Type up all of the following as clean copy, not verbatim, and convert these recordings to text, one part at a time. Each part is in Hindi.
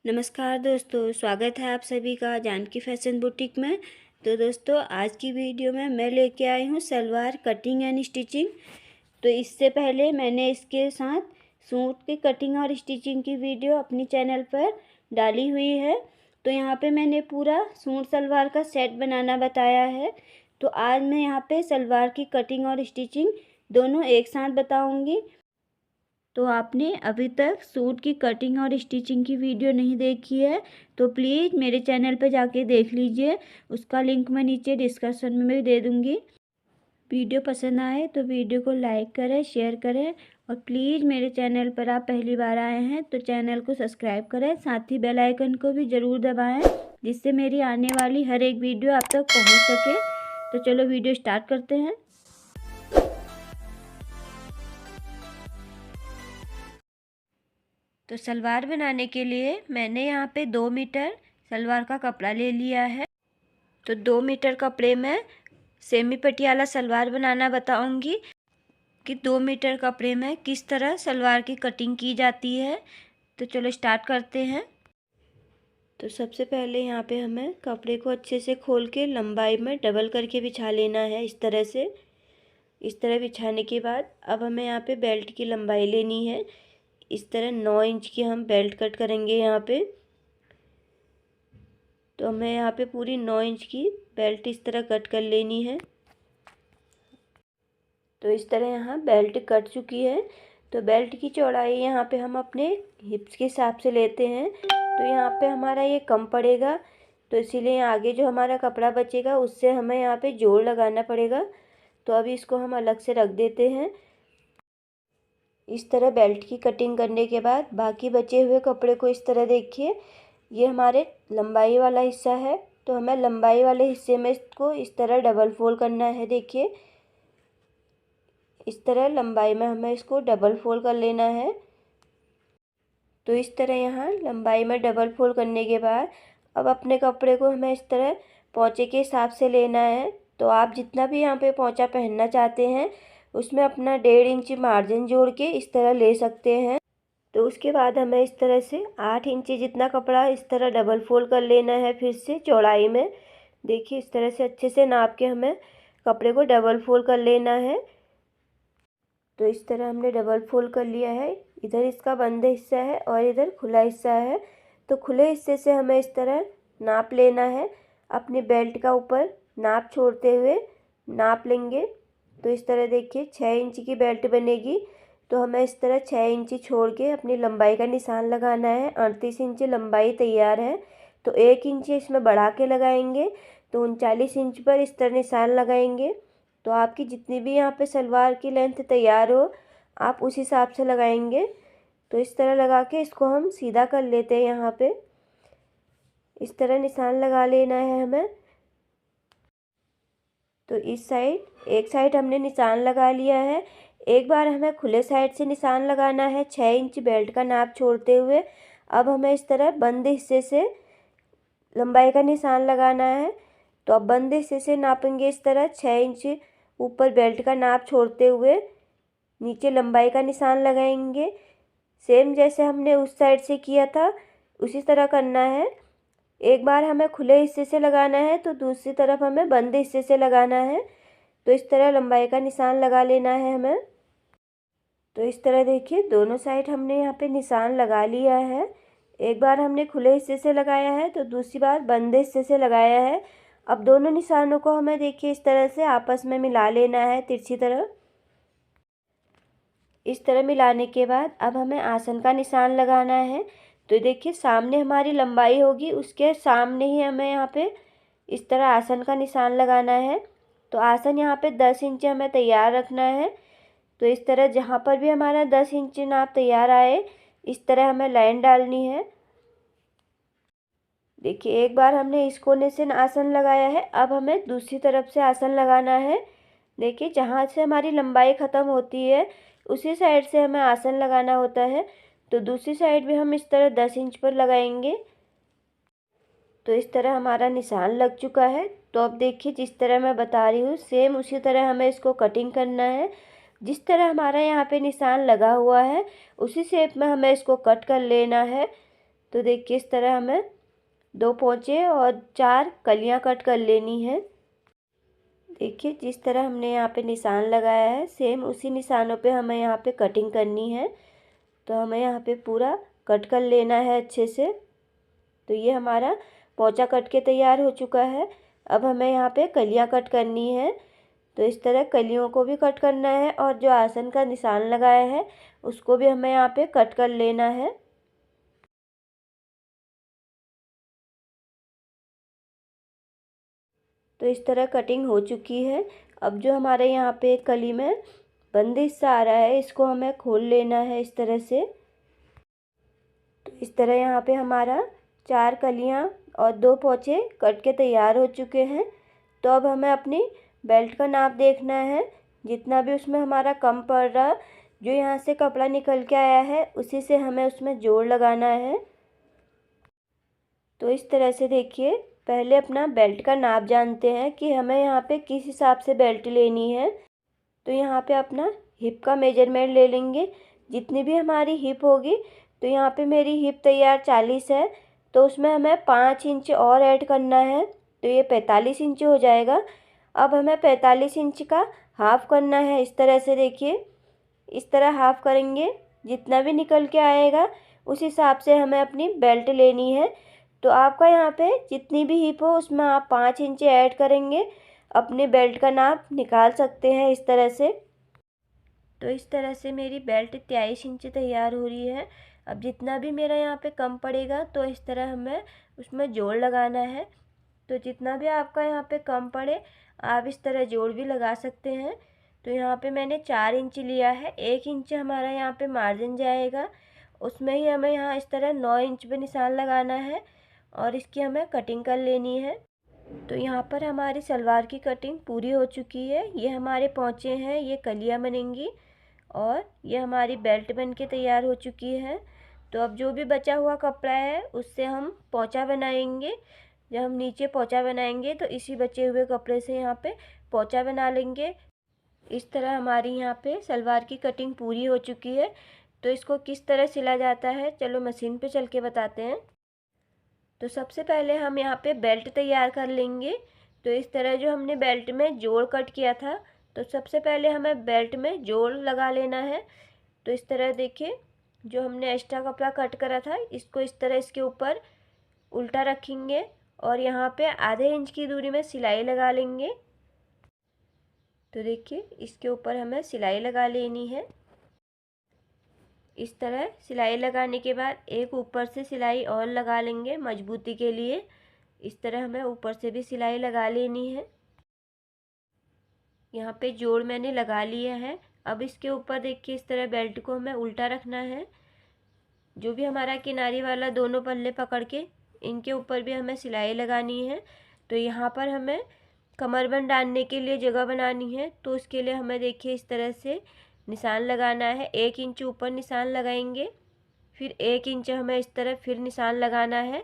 नमस्कार दोस्तों, स्वागत है आप सभी का जानकी फैशन बुटीक में। तो दोस्तों, आज की वीडियो में मैं लेके आई हूँ सलवार कटिंग एंड स्टिचिंग। तो इससे पहले मैंने इसके साथ सूट की कटिंग और स्टिचिंग की वीडियो अपनी चैनल पर डाली हुई है। तो यहाँ पे मैंने पूरा सूट सलवार का सेट बनाना बताया है। तो आज मैं यहाँ पे सलवार की कटिंग और स्टिचिंग दोनों एक साथ बताऊँगी। तो आपने अभी तक सूट की कटिंग और स्टिचिंग की वीडियो नहीं देखी है तो प्लीज़ मेरे चैनल पर जाके देख लीजिए। उसका लिंक मैं नीचे डिस्क्रिप्शन में भी दे दूँगी। वीडियो पसंद आए तो वीडियो को लाइक करें, शेयर करें और प्लीज़ मेरे चैनल पर आप पहली बार आए हैं तो चैनल को सब्सक्राइब करें। साथ ही बेल आइकन को भी ज़रूर दबाएं जिससे मेरी आने वाली हर एक वीडियो आप तक पहुँच सके। तो चलो वीडियो स्टार्ट करते हैं। तो सलवार बनाने के लिए मैंने यहाँ पे 2 मीटर सलवार का कपड़ा ले लिया है। तो 2 मीटर कपड़े में सेमी पटियाला सलवार बनाना बताऊंगी कि 2 मीटर कपड़े में किस तरह सलवार की कटिंग की जाती है। तो चलो स्टार्ट करते हैं। तो सबसे पहले यहाँ पे हमें कपड़े को अच्छे से खोल के लंबाई में डबल करके बिछा लेना है। इस तरह बिछाने के बाद अब हमें यहाँ पे बेल्ट की लंबाई लेनी है। इस तरह 9 इंच की हम बेल्ट कट करेंगे यहाँ पे। तो हमें यहाँ पे पूरी 9 इंच की बेल्ट इस तरह कट कर लेनी है। तो इस तरह यहाँ बेल्ट कट चुकी है। तो बेल्ट की चौड़ाई यहाँ पे हम अपने हिप्स के हिसाब से लेते हैं। तो यहाँ पे हमारा ये कम पड़ेगा, तो इसीलिए आगे जो हमारा कपड़ा बचेगा उससे हमें यहाँ पे जोड़ लगाना पड़ेगा। तो अभी इसको हम अलग से रख देते हैं। इस तरह बेल्ट की कटिंग करने के बाद बाकी बचे हुए कपड़े को इस तरह देखिए, ये हमारे लंबाई वाला हिस्सा है। तो हमें लंबाई वाले हिस्से में इसको इस तरह डबल फोल्ड करना है। देखिए इस तरह लंबाई में हमें इसको डबल फोल्ड कर लेना है। तो इस तरह यहाँ लंबाई में डबल फोल्ड करने के बाद अब अपने कपड़े को हमें इस तरह पोंचे के हिसाब से लेना है। तो आप जितना भी यहाँ पे पोंचा पहनना चाहते हैं उसमें अपना 1.5 इंच मार्जिन जोड़ के इस तरह ले सकते हैं। तो उसके बाद हमें इस तरह से 8 इंची जितना कपड़ा इस तरह डबल फोल्ड कर लेना है। फिर से चौड़ाई में देखिए इस तरह से अच्छे से नाप के हमें कपड़े को डबल फोल्ड कर लेना है। तो इस तरह हमने डबल फोल्ड कर लिया है। इधर इसका बंद हिस्सा है और इधर खुला हिस्सा है। तो खुले हिस्से से हमें इस तरह नाप लेना है। अपने बेल्ट का ऊपर नाप छोड़ते हुए नाप लेंगे। तो इस तरह देखिए 6 इंच की बेल्ट बनेगी। तो हमें इस तरह 6 इंची छोड़ के अपनी लंबाई का निशान लगाना है। 38 इंच लंबाई तैयार है। तो 1 इंच इसमें बढ़ा के लगाएंगे। तो 39 इंच पर इस तरह निशान लगाएंगे। तो आपकी जितनी भी यहाँ पे सलवार की लेंथ तैयार हो आप उस हिसाब से लगाएंगे। तो इस तरह लगा के इसको हम सीधा कर लेते हैं। यहाँ पे इस तरह निशान लगा लेना है हमें। तो इस साइड एक साइड हमने निशान लगा लिया है। एक बार हमें खुले साइड से निशान लगाना है 6 इंच बेल्ट का नाप छोड़ते हुए। अब हमें इस तरह बंद हिस्से से लंबाई का निशान लगाना है। तो अब बंद हिस्से से नापेंगे इस तरह 6 इंच ऊपर बेल्ट का नाप छोड़ते हुए नीचे लंबाई का निशान लगाएंगे। सेम जैसे हमने उस साइड से किया था उसी तरह करना है। एक बार हमें खुले हिस्से से लगाना है तो दूसरी तरफ हमें बंद हिस्से से लगाना है। तो इस तरह लंबाई का निशान लगा लेना है हमें। तो इस तरह देखिए दोनों साइड हमने यहाँ पे निशान लगा लिया है। एक बार हमने खुले हिस्से से लगाया है तो दूसरी बार बंद हिस्से से लगाया है। अब दोनों निशानों को हमें देखिए इस तरह से आपस में मिला लेना है तिरछी तरह। इस तरह मिलाने के बाद अब हमें आसन का निशान लगाना है। तो देखिए सामने हमारी लंबाई होगी उसके सामने ही हमें यहाँ पे इस तरह आसन का निशान लगाना है। तो आसन यहाँ पे 10 इंच हमें तैयार रखना है। तो इस तरह जहाँ पर भी हमारा 10 इंच नाप तैयार आए इस तरह हमें लाइन डालनी है। देखिए एक बार हमने इस कोने से आसन लगाया है, अब हमें दूसरी तरफ से आसन लगाना है। देखिए जहाँ से हमारी लंबाई ख़त्म होती है उसी साइड से हमें आसन लगाना होता है। तो दूसरी साइड भी हम इस तरह 10 इंच पर लगाएंगे। तो इस तरह हमारा निशान लग चुका है। तो अब देखिए जिस तरह मैं बता रही हूँ सेम उसी तरह हमें इसको कटिंग करना है। जिस तरह हमारा यहाँ पे निशान लगा हुआ है उसी शेप में हमें इसको कट कर लेना है। तो देखिए इस तरह हमें 2 पोंचे और 4 कलियां कट कर लेनी है। देखिए जिस तरह हमने यहाँ पे निशान लगाया है सेम उसी निशानों पे हमें यहाँ पे कटिंग करनी है। तो हमें यहाँ पे पूरा कट कर लेना है अच्छे से। तो ये हमारा पोंचा कट के तैयार हो चुका है। अब हमें यहाँ पे कलियां कट करनी है। तो इस तरह कलियों को भी कट करना है और जो आसन का निशान लगाया है उसको भी हमें यहाँ पे कट कर लेना है। तो इस तरह कटिंग हो चुकी है। अब जो हमारे यहाँ पे कली में बंद हिस्सा आ रहा है इसको हमें खोल लेना है इस तरह से। तो इस तरह यहाँ पे हमारा 4 कलियाँ और 2 पोंचे कट के तैयार हो चुके हैं। तो अब हमें अपनी बेल्ट का नाप देखना है। जितना भी उसमें हमारा कम पड़ रहा, जो यहाँ से कपड़ा निकल के आया है उसी से हमें उसमें जोड़ लगाना है। तो इस तरह से देखिए पहले अपना बेल्ट का नाप जानते हैं कि हमें यहाँ पे किस हिसाब से बेल्ट लेनी है। तो यहाँ पे अपना हिप का मेजरमेंट ले लेंगे। जितनी भी हमारी हिप होगी, तो यहाँ पे मेरी हिप तैयार 40 है, तो उसमें हमें 5 इंच और ऐड करना है, तो ये 45 इंच हो जाएगा। अब हमें 45 इंच का हाफ करना है। इस तरह से देखिए इस तरह हाफ करेंगे, जितना भी निकल के आएगा उस हिसाब से हमें अपनी बेल्ट लेनी है। तो आपका यहाँ पे जितनी भी हिप हो उसमें आप 5 इंच ऐड करेंगे, अपने बेल्ट का नाप निकाल सकते हैं इस तरह से। तो इस तरह से मेरी बेल्ट 23 इंच तैयार हो रही है। अब जितना भी मेरा यहाँ पे कम पड़ेगा तो इस तरह हमें उसमें जोड़ लगाना है। तो जितना भी आपका यहाँ पे कम पड़े आप इस तरह जोड़ भी लगा सकते हैं। तो यहाँ पे मैंने 4 इंच लिया है, 1 इंच हमारा यहाँ पे मार्जिन जाएगा, उसमें ही हमें यहाँ इस तरह 9 इंच पे निशान लगाना है और इसकी हमें कटिंग कर लेनी है। तो यहाँ पर हमारी सलवार की कटिंग पूरी हो चुकी है। ये हमारे पोंचे हैं, ये कलियाँ बनेंगी और ये हमारी बेल्ट बन के तैयार हो चुकी है। तो अब जो भी बचा हुआ कपड़ा है उससे हम पोंचा बनाएंगे। जब हम नीचे पोंचा बनाएंगे तो इसी बचे हुए कपड़े से यहाँ पे पोंचा बना लेंगे। इस तरह हमारी यहाँ पे सलवार की कटिंग पूरी हो चुकी है। तो इसको किस तरह सिला जाता है चलो मशीन पे चल के बताते हैं। तो सबसे पहले हम यहाँ पे बेल्ट तैयार कर लेंगे। तो इस तरह जो हमने बेल्ट में जोड़ कट किया था, तो सबसे पहले हमें बेल्ट में जोड़ लगा लेना है। तो इस तरह देखिए जो हमने एक्स्ट्रा कपड़ा कट करा था इसको इस तरह इसके ऊपर उल्टा रखेंगे और यहाँ पे आधे इंच की दूरी में सिलाई लगा लेंगे। तो देखिए इसके ऊपर हमें सिलाई लगा लेनी है। इस तरह सिलाई लगाने के बाद एक ऊपर से सिलाई और लगा लेंगे मजबूती के लिए। इस तरह हमें ऊपर से भी सिलाई लगा लेनी है। यहाँ पे जोड़ मैंने लगा लिया है। अब इसके ऊपर देखिए इस तरह बेल्ट को हमें उल्टा रखना है। जो भी हमारा किनारी वाला दोनों पल्ले पकड़ के इनके ऊपर भी हमें सिलाई लगानी है। तो यहाँ पर हमें कमरबंद डालने के लिए जगह बनानी है। तो उसके लिए हमें देखिए इस तरह से निशान लगाना है। 1 इंच ऊपर निशान लगाएंगे, फिर 1 इंच हमें इस तरह फिर निशान लगाना है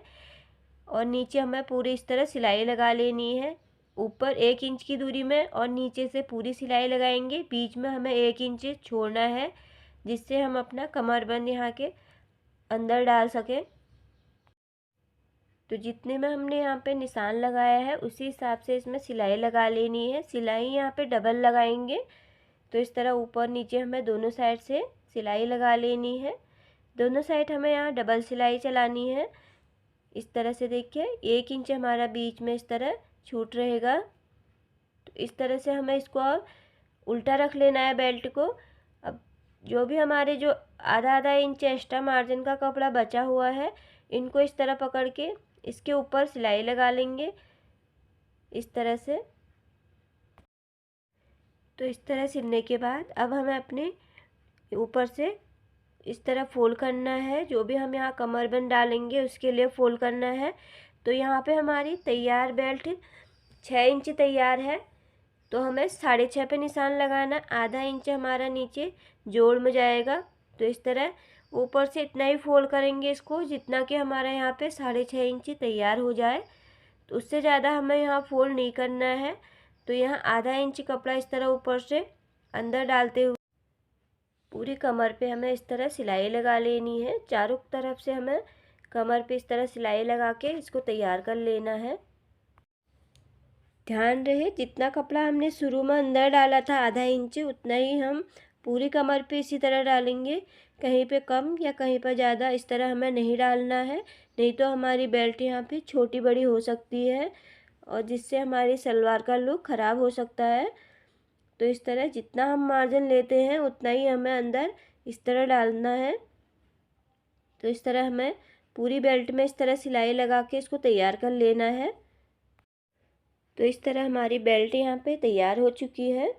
और नीचे हमें पूरी इस तरह सिलाई लगा लेनी है। ऊपर 1 इंच की दूरी में और नीचे से पूरी सिलाई लगाएंगे। बीच में हमें 1 इंच छोड़ना है जिससे हम अपना कमरबंद यहाँ के अंदर डाल सकें। तो जितने में हमने यहाँ पे निशान लगाया है उसी हिसाब से इसमें सिलाई लगा लेनी है। सिलाई यहाँ पे डबल लगाएंगे। तो इस तरह ऊपर नीचे हमें दोनों साइड से सिलाई लगा लेनी है। दोनों साइड हमें यहाँ डबल सिलाई चलानी है। इस तरह से देखिए 1 इंच हमारा बीच में इस तरह छूट रहेगा। तो इस तरह से हमें इसको अब उल्टा रख लेना है बेल्ट को। अब जो भी हमारे जो आधा आधा इंच एक्स्ट्रा मार्जिन का कपड़ा बचा हुआ है इनको इस तरह पकड़ के इसके ऊपर सिलाई लगा लेंगे इस तरह से। तो इस तरह सिलने के बाद अब हमें अपने ऊपर से इस तरह फोल्ड करना है। जो भी हम यहाँ कमरबंद डालेंगे उसके लिए फोल्ड करना है। तो यहाँ पे हमारी तैयार बेल्ट 6 इंच तैयार है। तो हमें 6.5 पे निशान लगाना, आधा इंच हमारा नीचे जोड़ में जाएगा। तो इस तरह ऊपर से इतना ही फोल्ड करेंगे इसको जितना कि हमारा यहाँ पे 6.5 इंच तैयार हो जाए। तो उससे ज़्यादा हमें यहाँ फोल्ड नहीं करना है। तो यहाँ आधा इंच कपड़ा इस तरह ऊपर से अंदर डालते हुए पूरी कमर पे हमें इस तरह सिलाई लगा लेनी है। चारों तरफ से हमें कमर पे इस तरह सिलाई लगा के इसको तैयार कर लेना है। ध्यान रहे जितना कपड़ा हमने शुरू में अंदर डाला था आधा इंच, उतना ही हम पूरी कमर पे इसी तरह डालेंगे। कहीं पे कम या कहीं पर ज़्यादा इस तरह हमें नहीं डालना है, नहीं तो हमारी बेल्ट यहाँ पे छोटी बड़ी हो सकती है और जिससे हमारी सलवार का लुक ख़राब हो सकता है। तो इस तरह जितना हम मार्जिन लेते हैं उतना ही हमें अंदर इस तरह डालना है। तो इस तरह हमें पूरी बेल्ट में इस तरह सिलाई लगा के इसको तैयार कर लेना है। तो इस तरह हमारी बेल्ट यहाँ पे तैयार हो चुकी है।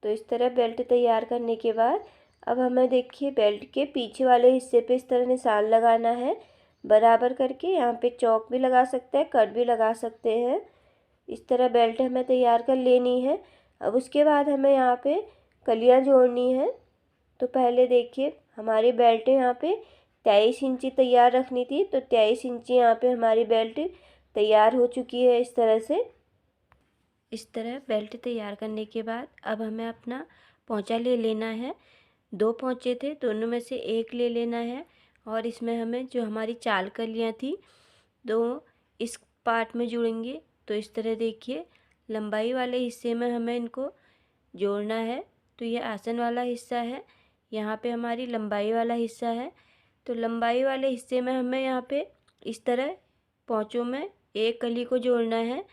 तो इस तरह बेल्ट तैयार करने के बाद अब हमें देखिए बेल्ट के पीछे वाले हिस्से पे इस तरह निशान लगाना है बराबर करके। यहाँ पे चौक भी लगा सकते हैं, कट भी लगा सकते हैं। इस तरह बेल्ट हमें तैयार कर लेनी है। अब उसके बाद हमें यहाँ पे कलियाँ जोड़नी है। तो पहले देखिए हमारी बेल्ट यहाँ पे 23 इंची तैयार रखनी थी, तो 23 इंची यहाँ पे हमारी बेल्ट तैयार हो चुकी है। इस तरह से इस तरह बेल्ट तैयार करने के बाद अब हमें अपना पोंचा ले लेना है। 2 पोंचे थे, दोनों में से एक ले लेना है और इसमें हमें जो हमारी चाल कलियाँ थी 2 इस पार्ट में जुड़ेंगे। तो इस तरह देखिए लंबाई वाले हिस्से में हमें इनको जोड़ना है। तो ये आसन वाला हिस्सा है, यहाँ पे हमारी लंबाई वाला हिस्सा है। तो लंबाई वाले हिस्से में हमें यहाँ पे इस तरह पोंचों में एक कली को जोड़ना है।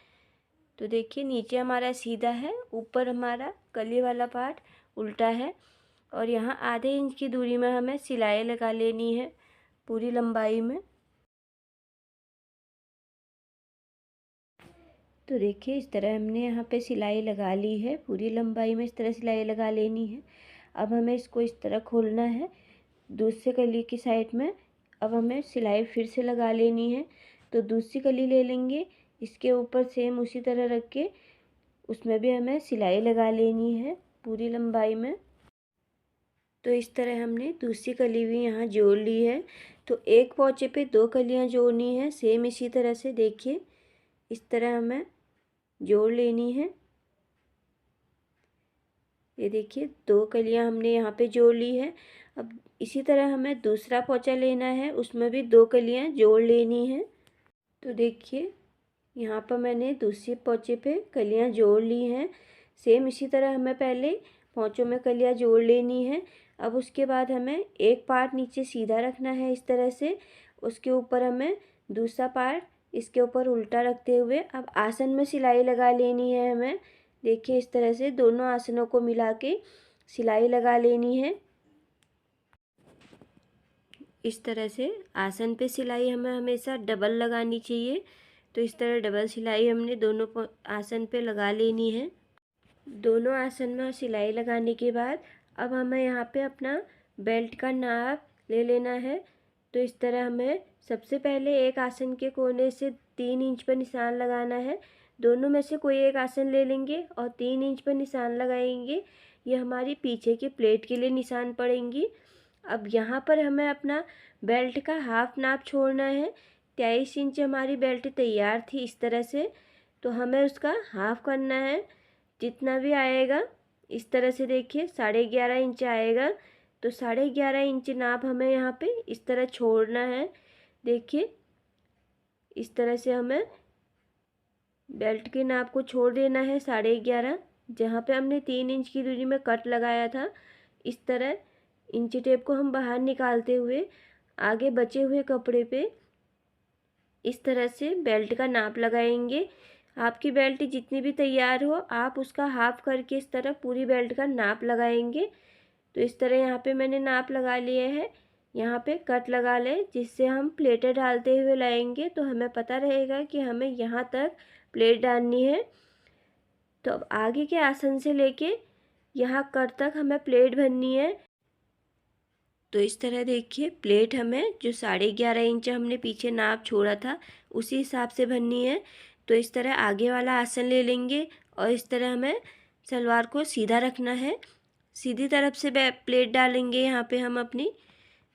तो देखिए नीचे हमारा सीधा है, ऊपर हमारा कली वाला पार्ट उल्टा है और यहाँ आधे इंच की दूरी में हमें सिलाई लगा लेनी है पूरी लंबाई में। तो देखिए इस तरह हमने यहाँ पे सिलाई लगा ली है, पूरी लंबाई में इस तरह सिलाई लगा लेनी है। अब हमें इसको इस तरह खोलना है दूसरे कली की साइड में। अब हमें सिलाई फिर से लगा लेनी है। तो दूसरी कली ले लेंगे, इसके ऊपर सेम उसी तरह रख के उसमें भी हमें सिलाई लगा लेनी है पूरी लंबाई में। तो इस तरह हमने दूसरी कली भी यहाँ जोड़ ली है। तो एक पोंचे पे 2 कलियाँ जोड़नी है, सेम इसी तरह से देखिए इस तरह हमें जोड़ लेनी है। ये देखिए 2 कलियाँ हमने यहाँ पे जोड़ ली है। अब इसी तरह हमें दूसरा पोंचा लेना है, उसमें भी 2 कलियाँ जोड़ लेनी है। तो देखिए यहाँ पर मैंने दूसरे पोंचे पे कलियाँ जोड़ ली हैं। सेम इसी तरह हमें पहले पोंचों में कलियाँ जोड़ लेनी है। अब उसके बाद हमें एक पार्ट नीचे सीधा रखना है इस तरह से, उसके ऊपर हमें दूसरा पार्ट इसके ऊपर उल्टा रखते हुए अब आसन में सिलाई लगा लेनी है हमें। देखिए इस तरह से दोनों आसनों को मिला के सिलाई लगा लेनी है। इस तरह से आसन पे सिलाई हमें हमेशा डबल लगानी चाहिए। तो इस तरह डबल सिलाई हमने दोनों आसन पे लगा लेनी है। दोनों आसन में सिलाई लगाने के बाद अब हमें यहाँ पे अपना बेल्ट का नाप ले लेना है। तो इस तरह हमें सबसे पहले एक आसन के कोने से 3 इंच पर निशान लगाना है। दोनों में से कोई एक आसन ले लेंगे और 3 इंच पर निशान लगाएंगे। ये हमारी पीछे की प्लेट के लिए निशान पड़ेंगी। अब यहाँ पर हमें अपना बेल्ट का हाफ नाप छोड़ना है। 23 इंच हमारी बेल्ट तैयार थी इस तरह से, तो हमें उसका हाफ करना है जितना भी आएगा। इस तरह से देखिए 11.5 इंच आएगा। तो 11.5 इंच नाप हमें यहाँ पे इस तरह छोड़ना है। देखिए इस तरह से हमें बेल्ट के नाप को छोड़ देना है 11.5, जहाँ पे हमने 3 इंच की दूरी में कट लगाया था। इस तरह इंची टेप को हम बाहर निकालते हुए आगे बचे हुए कपड़े पे इस तरह से बेल्ट का नाप लगाएंगे। आपकी बेल्ट जितनी भी तैयार हो आप उसका हाफ करके इस तरह पूरी बेल्ट का नाप लगाएंगे। तो इस तरह यहाँ पे मैंने नाप लगा लिए है। यहाँ पे कट लगा लें जिससे हम प्लेटें डालते हुए लाएंगे तो हमें पता रहेगा कि हमें यहाँ तक प्लेट डालनी है। तो अब आगे के आसन से लेके यहाँ कट तक हमें प्लेट भरनी है। तो इस तरह देखिए प्लेट हमें जो 11.5 इंच हमने पीछे नाप छोड़ा था उसी हिसाब से भरनी है। तो इस तरह आगे वाला आसन ले लेंगे और इस तरह हमें सलवार को सीधा रखना है। सीधी तरफ से प्लेट डालेंगे यहाँ पे हम अपनी।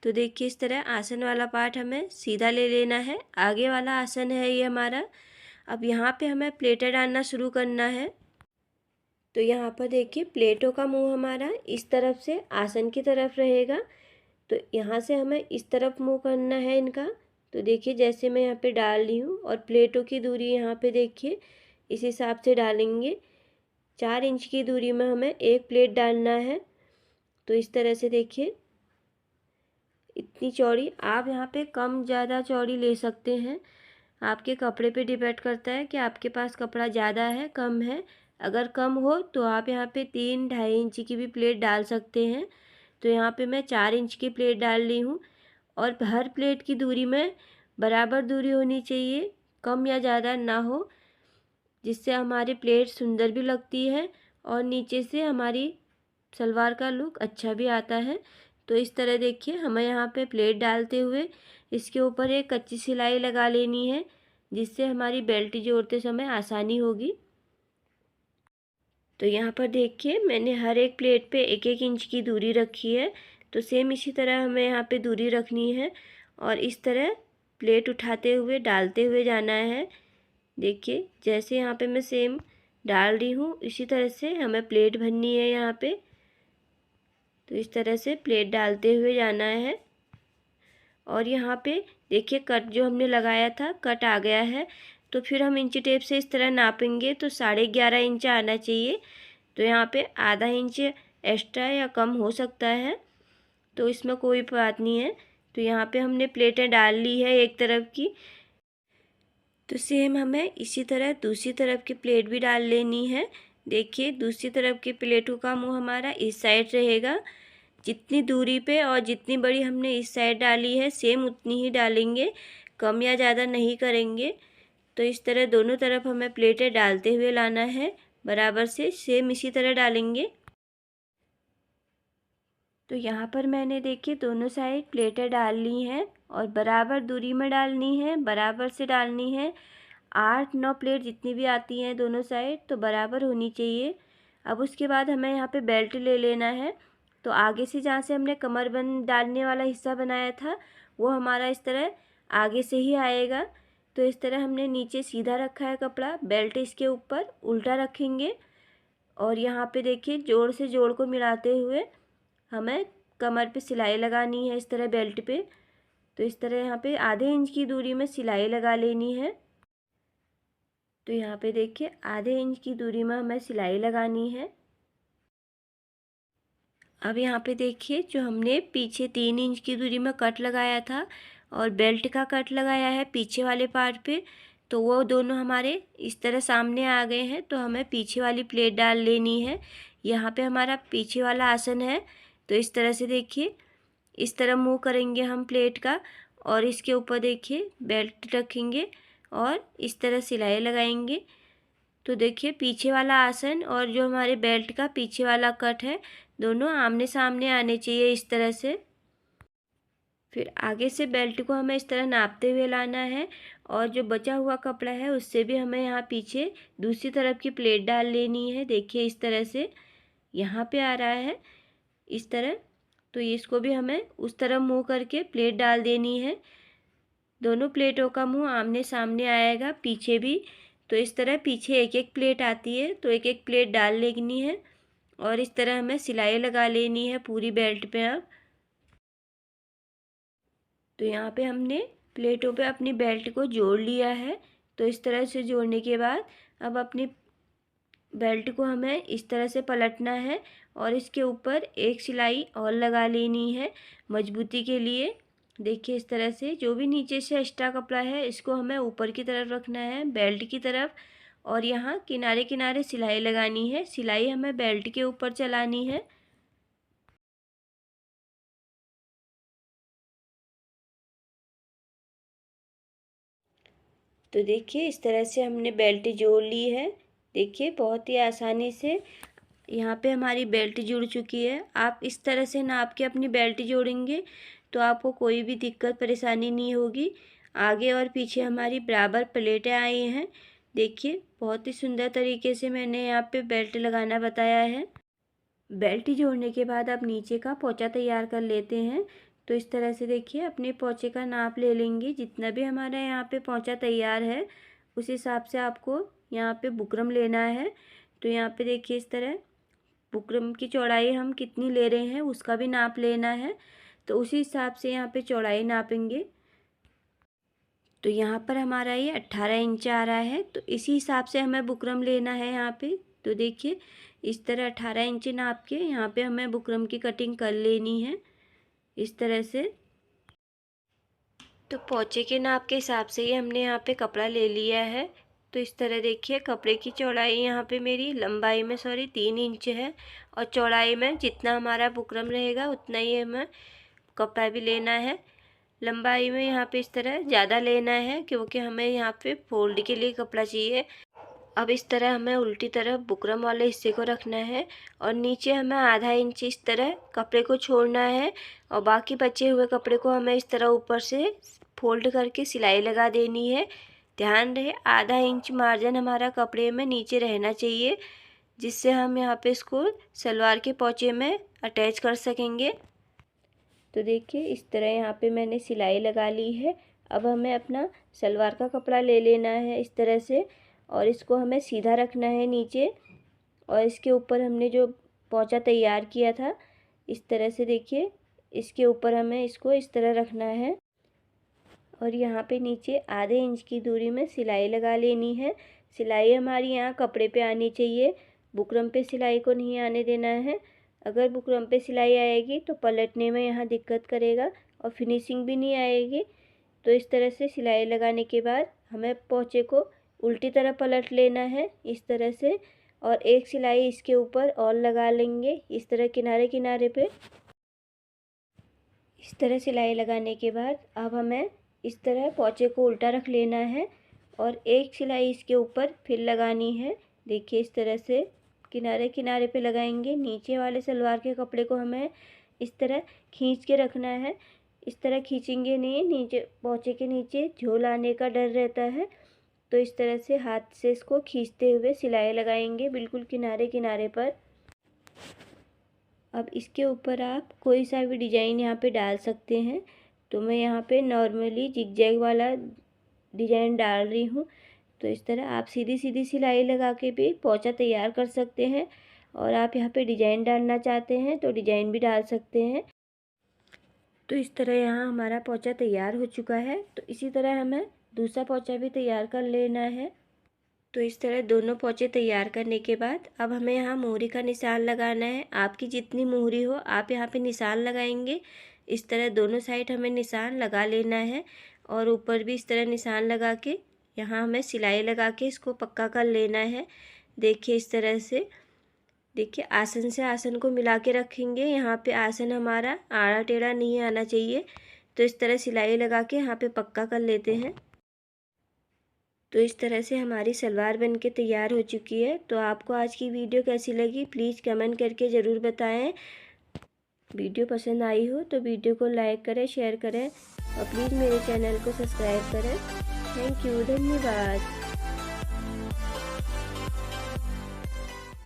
तो देखिए इस तरह आसन वाला पार्ट हमें सीधा ले लेना है। आगे वाला आसन है ये हमारा। अब यहाँ पे हमें प्लेटें डालना शुरू करना है। तो यहाँ पर देखिए प्लेटों का मुंह हमारा इस तरफ से आसन की तरफ रहेगा। तो यहाँ से हमें इस तरफ मुँह करना है इनका। तो देखिए जैसे मैं यहाँ पे डाल रही हूँ, और प्लेटों की दूरी यहाँ पे देखिए इस हिसाब से डालेंगे। 4 इंच की दूरी में हमें एक प्लेट डालना है। तो इस तरह से देखिए इतनी चौड़ी, आप यहाँ पे कम ज़्यादा चौड़ी ले सकते हैं। आपके कपड़े पे डिपेंड करता है कि आपके पास कपड़ा ज़्यादा है कम है। अगर कम हो तो आप यहाँ पे 3-2.5 इंच की भी प्लेट डाल सकते हैं। तो यहाँ पे मैं 4 इंच की प्लेट डाल रही हूँ, और हर प्लेट की दूरी में बराबर दूरी होनी चाहिए, कम या ज़्यादा ना हो, जिससे हमारी प्लेट सुंदर भी लगती है और नीचे से हमारी सलवार का लुक अच्छा भी आता है। तो इस तरह देखिए हमें यहाँ पे प्लेट डालते हुए इसके ऊपर एक कच्ची सिलाई लगा लेनी है, जिससे हमारी बेल्ट जोड़ते समय आसानी होगी। तो यहाँ पर देखिए मैंने हर एक प्लेट पे 1-1 इंच की दूरी रखी है। तो सेम इसी तरह हमें यहाँ पे दूरी रखनी है, और इस तरह प्लेट उठाते हुए डालते हुए जाना है। देखिए जैसे यहाँ पे मैं सेम डाल रही हूँ, इसी तरह से हमें प्लेट भरनी है यहाँ पे। तो इस तरह से प्लेट डालते हुए जाना है, और यहाँ पे देखिए कट जो हमने लगाया था कट आ गया है। तो फिर हम इंची टेप से इस तरह नापेंगे तो 11.5 इंच आना चाहिए। तो यहाँ पे आधा इंच एक्स्ट्रा या कम हो सकता है, तो इसमें कोई बात नहीं है। तो यहाँ पे हमने प्लेटें डाल ली है एक तरफ की। तो सेम हमें इसी तरह दूसरी तरफ की प्लेट भी डाल लेनी है। देखिए दूसरी तरफ की प्लेटों का मुंह हमारा इस साइड रहेगा। जितनी दूरी पे और जितनी बड़ी हमने इस साइड डाली है सेम उतनी ही डालेंगे, कम या ज़्यादा नहीं करेंगे। तो इस तरह दोनों तरफ हमें प्लेटें डालते हुए लाना है, बराबर से सेम इसी तरह डालेंगे। तो यहाँ पर मैंने देखिए दोनों साइड प्लेटें डाल ली हैं, और बराबर दूरी में डालनी है, बराबर से डालनी है। 8-9 प्लेट जितनी भी आती हैं दोनों साइड तो बराबर होनी चाहिए। अब उसके बाद हमें यहाँ पे बेल्ट ले लेना है। तो आगे से जहाँ से हमने कमरबंद डालने वाला हिस्सा बनाया था वो हमारा इस तरह आगे से ही आएगा। तो इस तरह हमने नीचे सीधा रखा है कपड़ा, बेल्ट इसके ऊपर उल्टा रखेंगे, और यहाँ पे देखिए जोड़ से जोड़ को मिलाते हुए हमें कमर पे सिलाई लगानी है इस तरह बेल्ट पे। तो इस तरह यहाँ पे आधे इंच की दूरी में सिलाई लगा लेनी है। तो यहाँ पे देखिए आधे इंच की दूरी में हमें सिलाई लगानी है। अब यहाँ पे देखिए जो हमने पीछे 3 इंच की दूरी में कट लगाया था और बेल्ट का कट लगाया है पीछे वाले पार्ट पे, तो वो दोनों हमारे इस तरह सामने आ गए हैं। तो हमें पीछे वाली प्लेट डाल लेनी है। यहाँ पे हमारा पीछे वाला आसन है। तो इस तरह से देखिए इस तरह मूव करेंगे हम प्लेट का, और इसके ऊपर देखिए बेल्ट रखेंगे और इस तरह सिलाई लगाएंगे। तो देखिए पीछे वाला आसन और जो हमारे बेल्ट का पीछे वाला कट है दोनों आमने सामने आने चाहिए इस तरह से। फिर आगे से बेल्ट को हमें इस तरह नापते हुए लाना है, और जो बचा हुआ कपड़ा है उससे भी हमें यहाँ पीछे दूसरी तरफ की प्लेट डाल लेनी है। देखिए इस तरह से यहाँ पे आ रहा है इस तरह। तो इसको भी हमें उस तरफ मुँह करके प्लेट डाल देनी है। दोनों प्लेटों का मुंह आमने सामने आएगा पीछे भी। तो इस तरह पीछे 1-1 प्लेट आती है तो 1-1 प्लेट डाल लेनी है, और इस तरह हमें सिलाई लगा लेनी है पूरी बेल्ट पे। अब तो यहाँ पे हमने प्लेटों पे अपनी बेल्ट को जोड़ लिया है। तो इस तरह से जोड़ने के बाद अब अपनी बेल्ट को हमें इस तरह से पलटना है, और इसके ऊपर एक सिलाई और लगा लेनी है मजबूती के लिए। देखिए इस तरह से जो भी नीचे से एक्स्ट्रा कपड़ा है इसको हमें ऊपर की तरफ रखना है बेल्ट की तरफ, और यहाँ किनारे किनारे सिलाई लगानी है। सिलाई हमें बेल्ट के ऊपर चलानी है। तो देखिए इस तरह से हमने बेल्ट जोड़ ली है। देखिए बहुत ही आसानी से यहाँ पे हमारी बेल्ट जुड़ चुकी है। आप इस तरह से नाप के अपनी बेल्ट जोड़ेंगे तो आपको कोई भी दिक्कत परेशानी नहीं होगी। आगे और पीछे हमारी बराबर प्लेटें आई हैं। देखिए बहुत ही सुंदर तरीके से मैंने यहाँ पे बेल्ट लगाना बताया है। बेल्ट जोड़ने के बाद आप नीचे का पोंचा तैयार कर लेते हैं। तो इस तरह से देखिए अपने पोंचे का नाप ले लेंगे। जितना भी हमारा यहाँ पे पोंचा तैयार है उस हिसाब से आपको यहाँ पे बुकरम लेना है। तो यहाँ पे देखिए इस तरह बुकरम की चौड़ाई हम कितनी ले रहे हैं उसका भी नाप लेना है। तो उसी हिसाब से यहाँ पे चौड़ाई नापेंगे। तो यहाँ पर हमारा ये 18 इंच आ रहा है, तो इसी हिसाब से हमें बुकरम लेना है यहाँ पे। तो देखिए इस तरह 18 इंच नाप के यहाँ पे हमें बुकरम की कटिंग कर लेनी है इस तरह से। तो पोंचे के नाप के हिसाब से ही हमने यहाँ पे कपड़ा ले लिया है। तो इस तरह देखिए कपड़े की चौड़ाई यहाँ पे मेरी लंबाई में 3 इंच है, और चौड़ाई में जितना हमारा बुकरम रहेगा उतना ही हमें कपड़ा भी लेना है। लंबाई में यहाँ पे इस तरह ज़्यादा लेना है क्योंकि हमें यहाँ पे फोल्ड के लिए कपड़ा चाहिए। अब इस तरह हमें उल्टी तरफ बुकरम वाले हिस्से को रखना है, और नीचे हमें आधा इंच इस तरह कपड़े को छोड़ना है, और बाकी बचे हुए कपड़े को हमें इस तरह ऊपर से फोल्ड करके सिलाई लगा देनी है। ध्यान रहे आधा इंच मार्जिन हमारा कपड़े में नीचे रहना चाहिए, जिससे हम यहाँ पे इसको सलवार के पोंचे में अटैच कर सकेंगे। तो देखिए इस तरह यहाँ पे मैंने सिलाई लगा ली है। अब हमें अपना सलवार का कपड़ा ले लेना है इस तरह से, और इसको हमें सीधा रखना है नीचे, और इसके ऊपर हमने जो पोंचा तैयार किया था इस तरह से देखिए इसके ऊपर हमें इसको इस तरह रखना है, और यहाँ पे नीचे आधे इंच की दूरी में सिलाई लगा लेनी है। सिलाई हमारी यहाँ कपड़े पे आनी चाहिए, बुकरम पे सिलाई को नहीं आने देना है। अगर बुकरम पे सिलाई आएगी तो पलटने में यहाँ दिक्कत करेगा और फिनिशिंग भी नहीं आएगी। तो इस तरह से सिलाई लगाने के बाद हमें पोंचे को उल्टी तरफ पलट लेना है इस तरह से, और एक सिलाई इसके ऊपर और लगा लेंगे इस तरह किनारे किनारे पे। इस तरह सिलाई लगाने के बाद अब हमें इस तरह पोंचे को उल्टा रख लेना है, और एक सिलाई इसके ऊपर फिर लगानी है। देखिए इस तरह से किनारे किनारे पे लगाएंगे। नीचे वाले सलवार के कपड़े को हमें इस तरह खींच के रखना है। इस तरह खींचेंगे नहीं, नीचे पोंचे के नीचे झोल आने का डर रहता है। तो इस तरह से हाथ से इसको खींचते हुए सिलाई लगाएंगे बिल्कुल किनारे किनारे पर। अब इसके ऊपर आप कोई सा भी डिज़ाइन यहाँ पे डाल सकते हैं। तो मैं यहाँ पे नॉर्मली जिगजैग वाला डिज़ाइन डाल रही हूँ। तो इस तरह आप सीधी सीधी सिलाई लगा के भी पोंचा तैयार कर सकते हैं, और आप यहाँ पे डिज़ाइन डालना चाहते हैं तो डिज़ाइन भी डाल सकते हैं। तो इस तरह यहाँ हमारा पोंचा तैयार हो चुका है। तो इसी तरह हमें दूसरा पोंचा भी तैयार कर लेना है। तो इस तरह दोनों पोंचे तैयार करने के बाद अब हमें यहाँ मोहरी का निशान लगाना है। आपकी जितनी मोहरी हो आप यहाँ पे निशान लगाएंगे। इस तरह दोनों साइड हमें निशान लगा लेना है, और ऊपर भी इस तरह निशान लगा के यहाँ हमें सिलाई लगा के इसको पक्का कर लेना है। देखिए इस तरह से देखिए आसन से आसन को मिला के रखेंगे। यहाँ पे आसन हमारा आड़ा टेढ़ा नहीं आना चाहिए। तो इस तरह सिलाई लगा के यहाँ पे पक्का कर लेते हैं। तो इस तरह से हमारी सलवार बनके तैयार हो चुकी है। तो आपको आज की वीडियो कैसी लगी प्लीज़ कमेंट करके ज़रूर बताएं। वीडियो पसंद आई हो तो वीडियो को लाइक करें, शेयर करें, और प्लीज़ मेरे चैनल को सब्सक्राइब करें। थैंक यू, धन्यवाद।